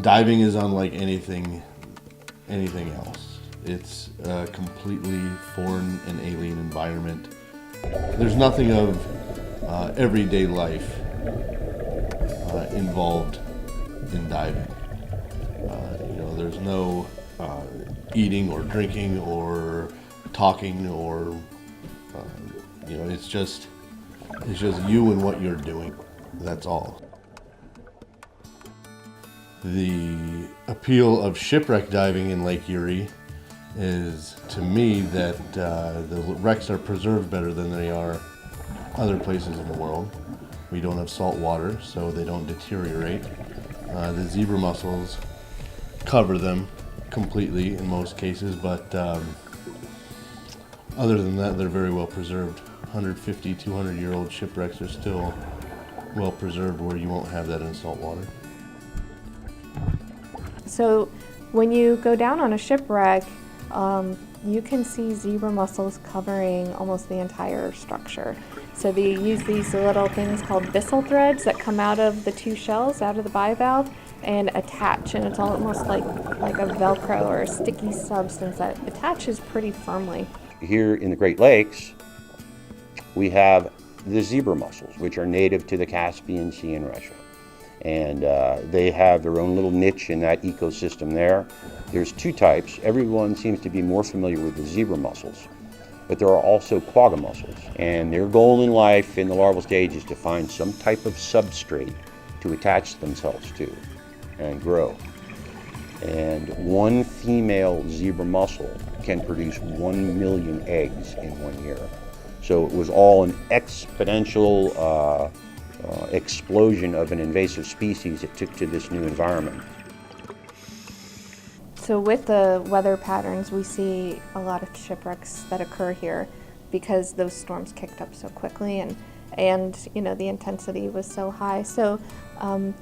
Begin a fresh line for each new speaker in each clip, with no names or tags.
Diving is unlike anything else. It's a completely foreign and alien environment. There's nothing of everyday life involved in diving. There's no eating or drinking or talking or it's just you and what you're doing. That's all. The appeal of shipwreck diving in Lake Erie is, to me, that the wrecks are preserved better than they are other places in the world. We don't have salt water, so they don't deteriorate. The zebra mussels cover them completely in most cases, but other than that, they're very well preserved. 150, 200-year-old shipwrecks are still well preserved, where you won't have that in salt water.
So when you go down on a shipwreck, you can see zebra mussels covering almost the entire structure. So they use these little things called byssal threads that come out of the two shells, out of the bivalve, and attach, and it's almost like a Velcro or a sticky substance that attaches pretty firmly.
Here in the Great Lakes, we have the zebra mussels, which are native to the Caspian Sea and Russia. And they have their own little niche in that ecosystem there. There's two types. Everyone seems to be more familiar with the zebra mussels, but there are also quagga mussels. And their goal in life in the larval stage is to find some type of substrate to attach themselves to and grow. And one female zebra mussel can produce 1 million eggs in 1 year. So it was all an exponential explosion of an invasive species it took to this new environment.
So with the weather patterns, we see a lot of shipwrecks that occur here because those storms kicked up so quickly and the intensity was so high. So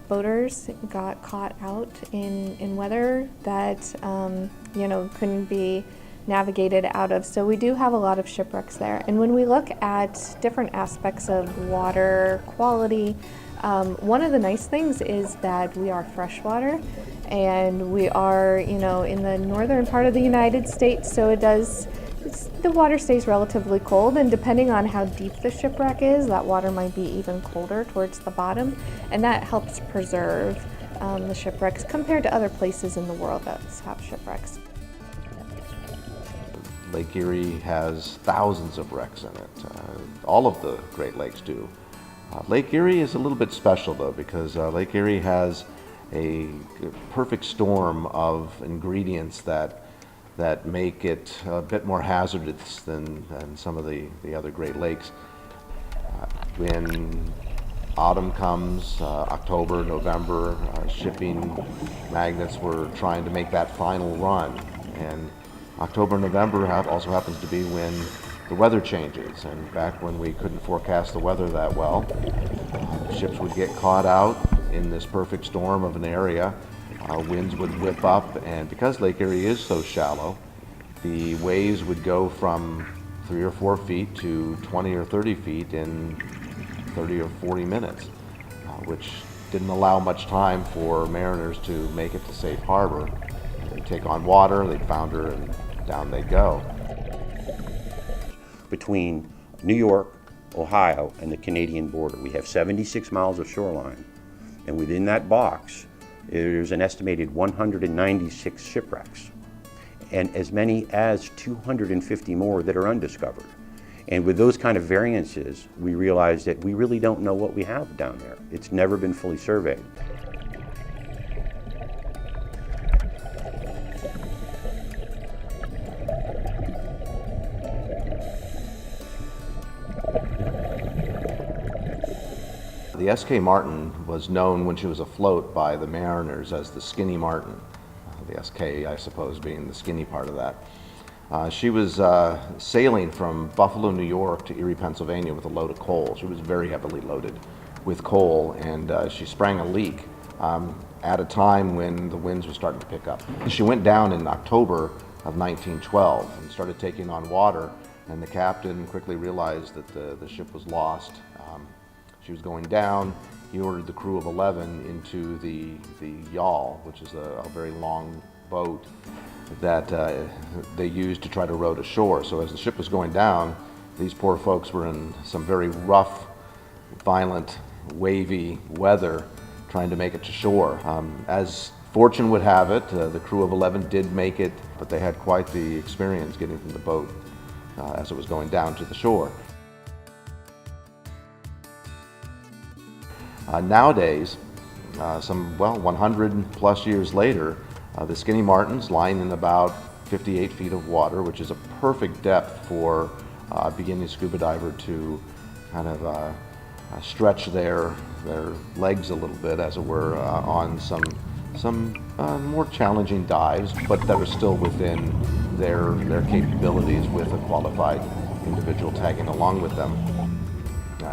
boaters got caught out in weather that couldn't be navigated out of. So we do have a lot of shipwrecks there. And when we look at different aspects of water quality, one of the nice things is that we are freshwater, and we are, in the northern part of the United States, so the water stays relatively cold, and depending on how deep the shipwreck is, that water might be even colder towards the bottom, and that helps preserve the shipwrecks compared to other places in the world that have shipwrecks.
Lake Erie has thousands of wrecks in it. All of the Great Lakes do. Lake Erie is a little bit special though, because Lake Erie has a perfect storm of ingredients that make it a bit more hazardous than some of the other Great Lakes. When autumn comes, October, November, shipping magnates were trying to make that final run, and October, November also happens to be when the weather changes, and back when we couldn't forecast the weather that well, ships would get caught out in this perfect storm of an area. Winds would whip up, and because Lake Erie is so shallow, the waves would go from 3 or 4 feet to 20 or 30 feet in 30 or 40 minutes, which didn't allow much time for mariners to make it to safe harbor. They'd take on water, they'd founder, and down they'd go.
Between New York, Ohio, and the Canadian border, we have 76 miles of shoreline, and within that box, there's an estimated 196 shipwrecks, and as many as 250 more that are undiscovered. And with those kind of variances, we realize that we really don't know what we have down there. It's never been fully surveyed.
The S.K. Martin was known when she was afloat by the mariners as the Skinny Martin. The S.K., I suppose, being the skinny part of that. She was sailing from Buffalo, New York to Erie, Pennsylvania with a load of coal. She was very heavily loaded with coal, and she sprang a leak at a time when the winds were starting to pick up. She went down in October of 1912 and started taking on water, and the captain quickly realized that the ship was lost. She was going down. he ordered the crew of 11 into the yawl, which is a very long boat that they used to try to row to shore. So as the ship was going down, these poor folks were in some very rough, violent, wavy weather trying to make it to shore. As fortune would have it, the crew of 11 did make it, but they had quite the experience getting from the boat as it was going down to the shore. Nowadays, 100 plus years later, the Skinny Martin's lying in about 58 feet of water, which is a perfect depth for a beginning scuba diver to kind of stretch their legs a little bit, as it were, on some more challenging dives, but that are still within their capabilities with a qualified individual tagging along with them.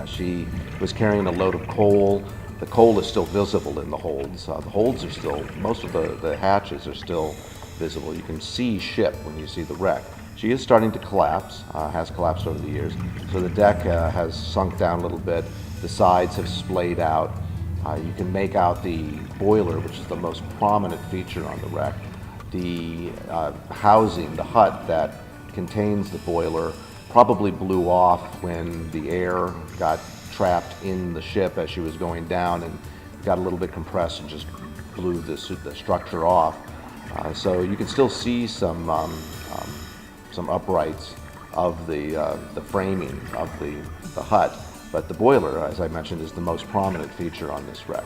She was carrying a load of coal. The coal is still visible in the holds. The holds are still, most of the hatches are still visible. You can see ship when you see the wreck. She is starting to collapse, has collapsed over the years. So the deck has sunk down a little bit. The sides have splayed out. You can make out the boiler, which is the most prominent feature on the wreck. The housing, the hut that contains the boiler, probably blew off when the air got trapped in the ship as she was going down and got a little bit compressed and just blew the structure off. So you can still see some uprights of the framing of the hut, but the boiler, as I mentioned, is the most prominent feature on this wreck.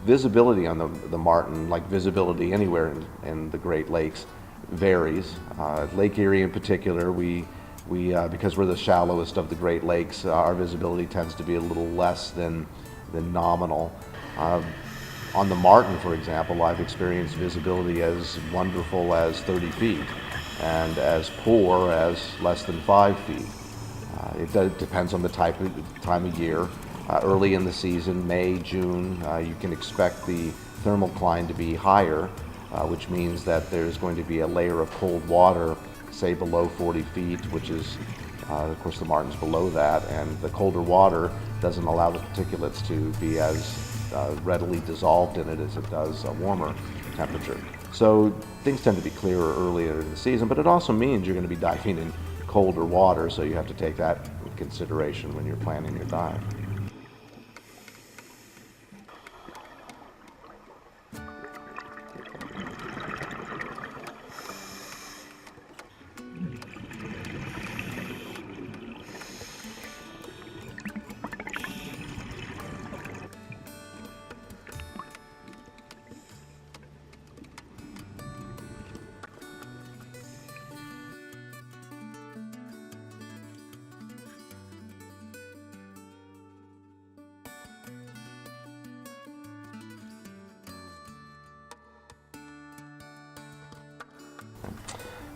Visibility on the Martin, like visibility anywhere in the Great Lakes, varies. Lake Erie in particular, we because we're the shallowest of the Great Lakes, our visibility tends to be a little less than nominal. On the Martin, for example, I've experienced visibility as wonderful as 30 feet and as poor as less than 5 feet. It depends on the time of year. Early in the season, May, June, you can expect the thermal climb to be higher, which means that there's going to be a layer of cold water, say below 40 feet, which is, of course, the Martin's below that, and the colder water doesn't allow the particulates to be as readily dissolved in it as it does a warmer temperature. So things tend to be clearer earlier in the season, but it also means you're going to be diving in colder water, so you have to take that into consideration when you're planning your dive.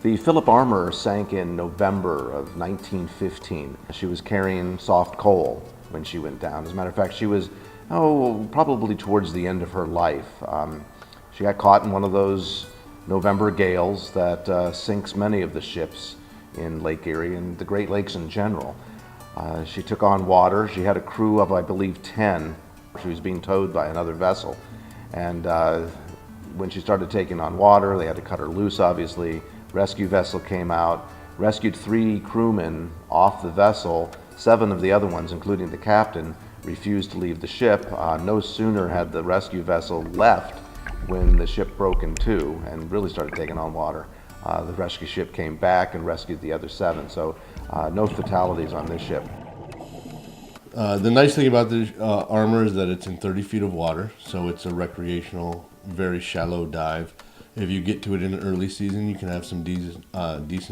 The Philip Armour sank in November of 1915. She was carrying soft coal when she went down. As a matter of fact, she was, probably towards the end of her life. She got caught in one of those November gales that sinks many of the ships in Lake Erie and the Great Lakes in general. She took on water. She had a crew of, I believe, 10. She was being towed by another vessel. And when she started taking on water, they had to cut her loose, obviously. Rescue vessel came out, rescued 3 crewmen off the vessel. 7 of the other ones, including the captain, refused to leave the ship. No sooner had the rescue vessel left when the ship broke in two and really started taking on water. The rescue ship came back and rescued the other 7, so no fatalities on this ship.
The nice thing about the Armour is that it's in 30 feet of water, so it's a recreational, very shallow dive. If you get to it in the early season, you can have some decent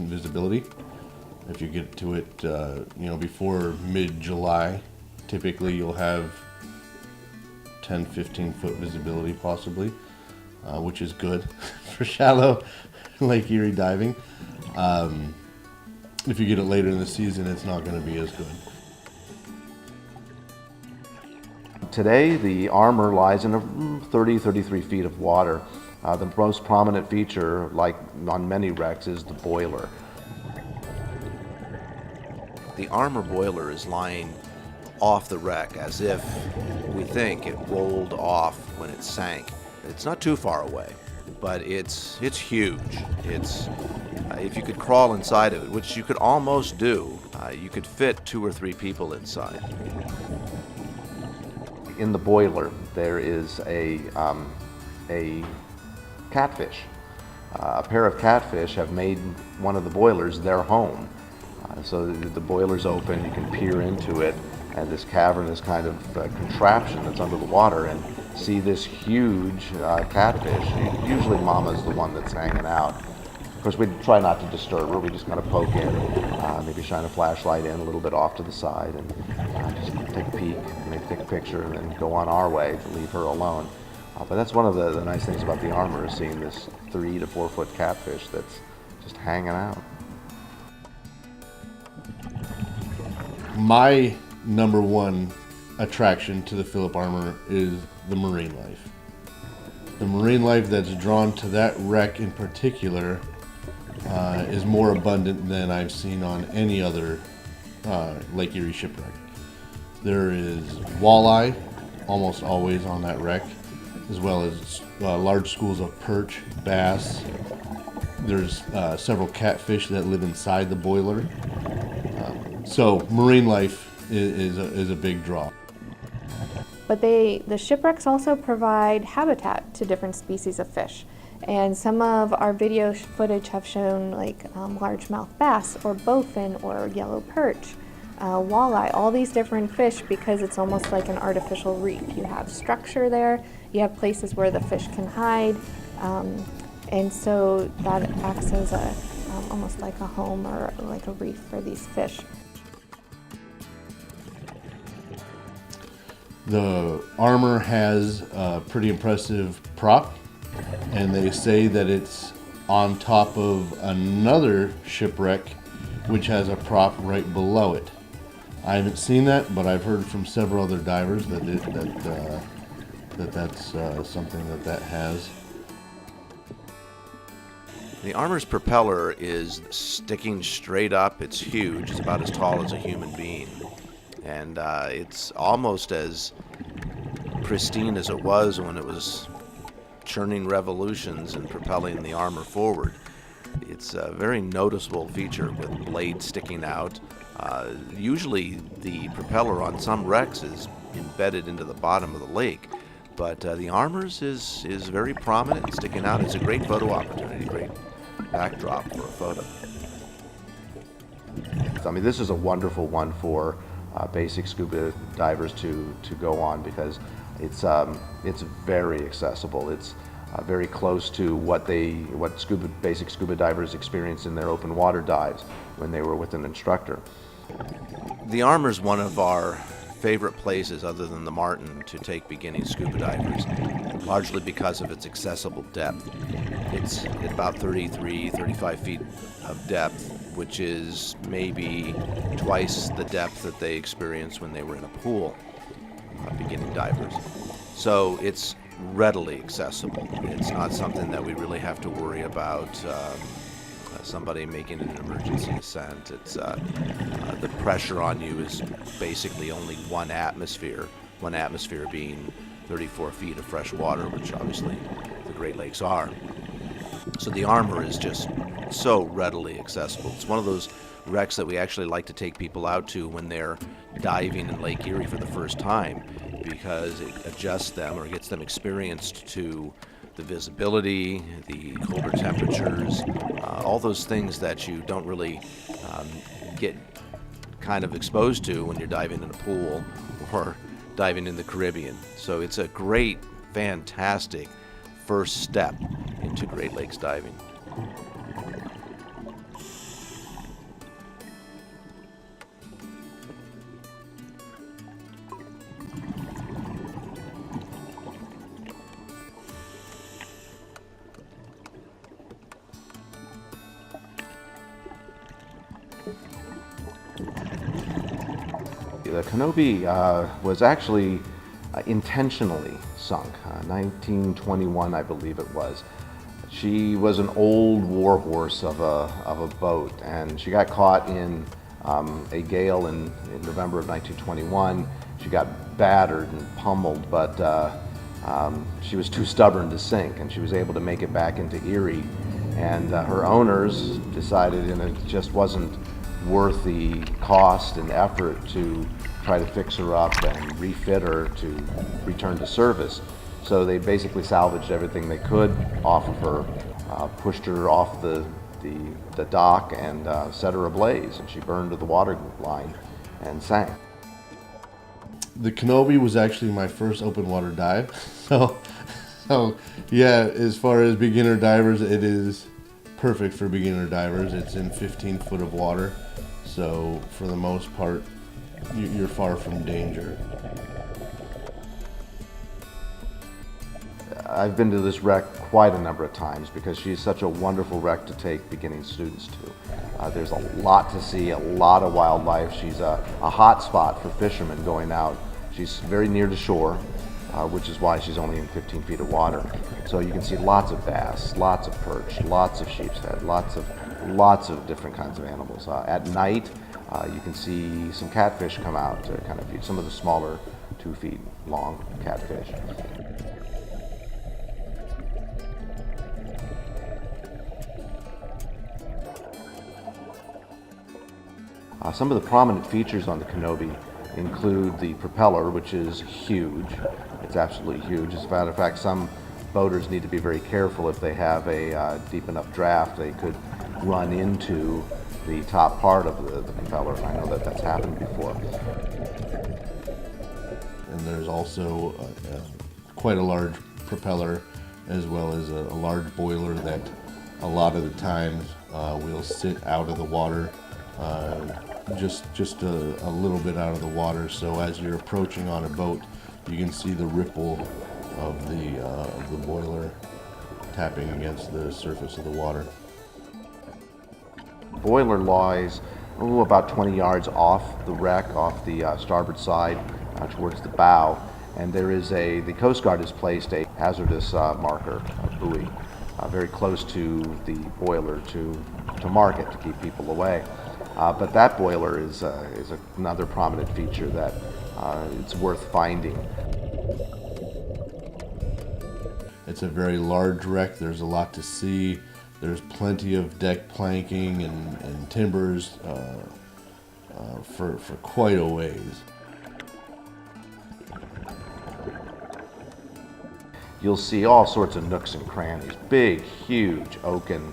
visibility. If you get to it, before mid-July, typically you'll have 10, 15 foot visibility possibly, which is good for shallow Lake Erie diving. If you get it later in the season, it's not going to be as good.
Today, the Armour lies in 30, 33 feet of water. The most prominent feature, like on many wrecks, is the boiler.
The armor boiler is lying off the wreck as if we think it rolled off when it sank. It's not too far away, but it's huge. It's if you could crawl inside of it, which you could almost do, you could fit 2 or 3 people inside.
In the boiler, there is a catfish. A pair of catfish have made one of the boilers their home. So the boiler's open, you can peer into it, and this cavernous kind of contraption that's under the water, and see this huge catfish. Usually Mama's the one that's hanging out. Of course, we try not to disturb her. We just kind of poke in, maybe shine a flashlight in a little bit off to the side, and just take a peek, maybe take a picture, and then go on our way to leave her alone. But that's one of the nice things about the armor, is seeing this 3 to 4 foot catfish that's just hanging out.
My number one attraction to the Phillip Armor is the marine life. The marine life that's drawn to that wreck in particular is more abundant than I've seen on any other Lake Erie shipwreck. There is walleye almost always on that wreck, as well as large schools of perch, bass. There's several catfish that live inside the boiler. So marine life is a big draw.
But the shipwrecks also provide habitat to different species of fish. And some of our video footage have shown like largemouth bass or bowfin or yellow perch, walleye, all these different fish, because it's almost like an artificial reef. You have structure there, you have places where the fish can hide, and so that acts as almost like a home or like a reef for these fish.
The armor has a pretty impressive prop, and they say that it's on top of another shipwreck which has a prop right below it. I haven't seen that, but I've heard from several other divers that that's something that has.
The armor's propeller is sticking straight up. It's huge. It's about as tall as a human being. And it's almost as pristine as it was when it was churning revolutions and propelling the armor forward. It's a very noticeable feature with blades sticking out. Usually the propeller on some wrecks is embedded into the bottom of the lake, but the armor's is very prominent and sticking out. It's a great photo opportunity, great backdrop for a photo.
I mean, this is a wonderful one for basic scuba divers to go on, because it's very accessible. It's very close to what basic scuba divers experience in their open water dives when they were with an instructor.
The armor's one of our favorite places, other than the Martin, to take beginning scuba divers, largely because of its accessible depth. It's at about 35 feet of depth, which is maybe twice the depth that they experienced when they were in a pool, beginning divers. So it's readily accessible. It's not something that we really have to worry about somebody making an emergency ascent. It's the pressure on you is basically only one atmosphere being 34 feet of fresh water, which obviously the Great Lakes are. So the armor is just so readily accessible. It's one of those wrecks that we actually like to take people out to when they're diving in Lake Erie for the first time, because it adjusts them or gets them experienced to the visibility, the colder temperatures, all those things that you don't really get kind of exposed to when you're diving in a pool or diving in the Caribbean. So it's a great, fantastic first step into Great Lakes diving.
The Kenobi was actually intentionally sunk, 1921 I believe it was. She was an old warhorse of a boat, and she got caught in a gale in November of 1921. She got battered and pummeled, but she was too stubborn to sink, and she was able to make it back into Erie. And her owners decided, it just wasn't worth the cost and effort to try to fix her up and refit her to return to service. So they basically salvaged everything they could off of her, pushed her off the dock and set her ablaze, and she burned to the water line and sank.
The Kenobi was actually my first open water dive. So yeah, as far as beginner divers, it is perfect for beginner divers. It's in 15 foot of water, so for the most part, you're far from danger.
I've been to this wreck quite a number of times because she's such a wonderful wreck to take beginning students to. There's a lot to see, a lot of wildlife. She's a hot spot for fishermen going out. She's very near to shore, which is why she's only in 15 feet of water. So you can see lots of bass, lots of perch, lots of sheep's head, lots of different kinds of animals. At night, you can see some catfish come out to kind of feed some of the smaller 2 feet long catfish. Some of the prominent features on the Kenobi include the propeller, which is huge. It's absolutely huge. As a matter of fact, some boaters need to be very careful. If they have a deep enough draft, they could run into the top part of the propeller. I know that that's happened before.
And there's also quite a large propeller, as well as a large boiler that a lot of the times will sit out of the water, just a little bit out of the water. So as you're approaching on a boat, you can see the ripple of the boiler tapping against the surface of the water.
Boiler lies about 20 yards off the wreck, off the starboard side, towards the bow, and there is the Coast Guard has placed a hazardous marker, a buoy, very close to the boiler to mark it, to keep people away. But that boiler is another prominent feature that it's worth finding.
It's a very large wreck. There's a lot to see. There's plenty of deck planking and timbers for quite a ways.
You'll see all sorts of nooks and crannies, big, huge oaken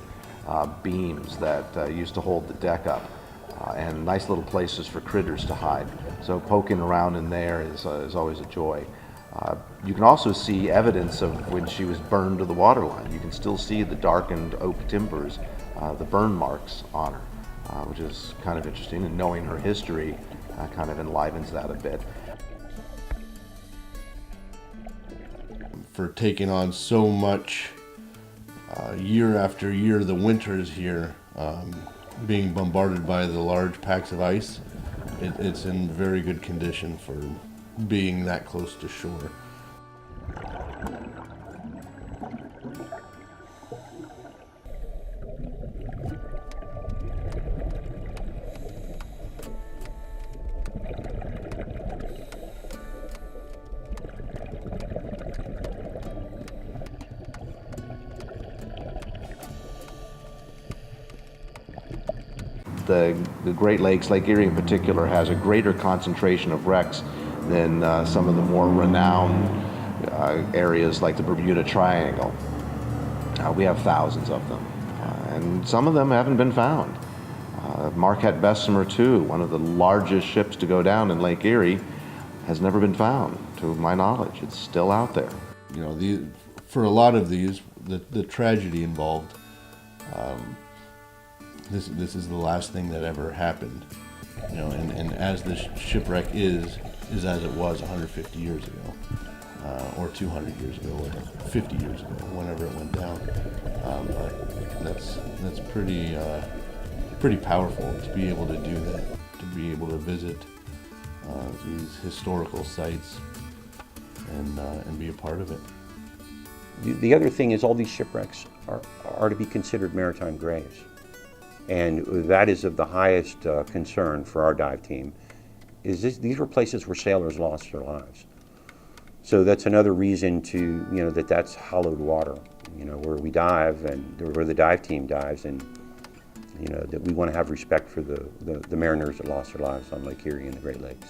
beams that used to hold the deck up, and nice little places for critters to hide. So poking around in there is always a joy. You can also see evidence of when she was burned to the waterline. You can still see the darkened oak timbers, the burn marks on her, which is kind of interesting, and knowing her history kind of enlivens that a bit.
For taking on so much year after year, the winters here, being bombarded by the large packs of ice, it's in very good condition for being that close to shore.
The Great Lakes, Lake Erie in particular, has a greater concentration of wrecks than some of the more renowned areas like the Bermuda Triangle. We have thousands of them, and some of them haven't been found. Marquette Bessemer II, one of the largest ships to go down in Lake Erie, has never been found, to my knowledge. It's still out there.
You know, for a lot of these, the tragedy involved, this is the last thing that ever happened. You know, and as this shipwreck is as it was 150 years ago, or 200 years ago, or 50 years ago, whenever it went down. But that's pretty powerful to be able to do that, to be able to visit these historical sites and be a part of it.
The other thing is all these shipwrecks are to be considered maritime graves. And that is of the highest concern for our dive team. These were places where sailors lost their lives. So that's another reason to, that's hallowed water, where we dive and where the dive team dives, and, that we want to have respect for the mariners that lost their lives on Lake Erie and the Great Lakes.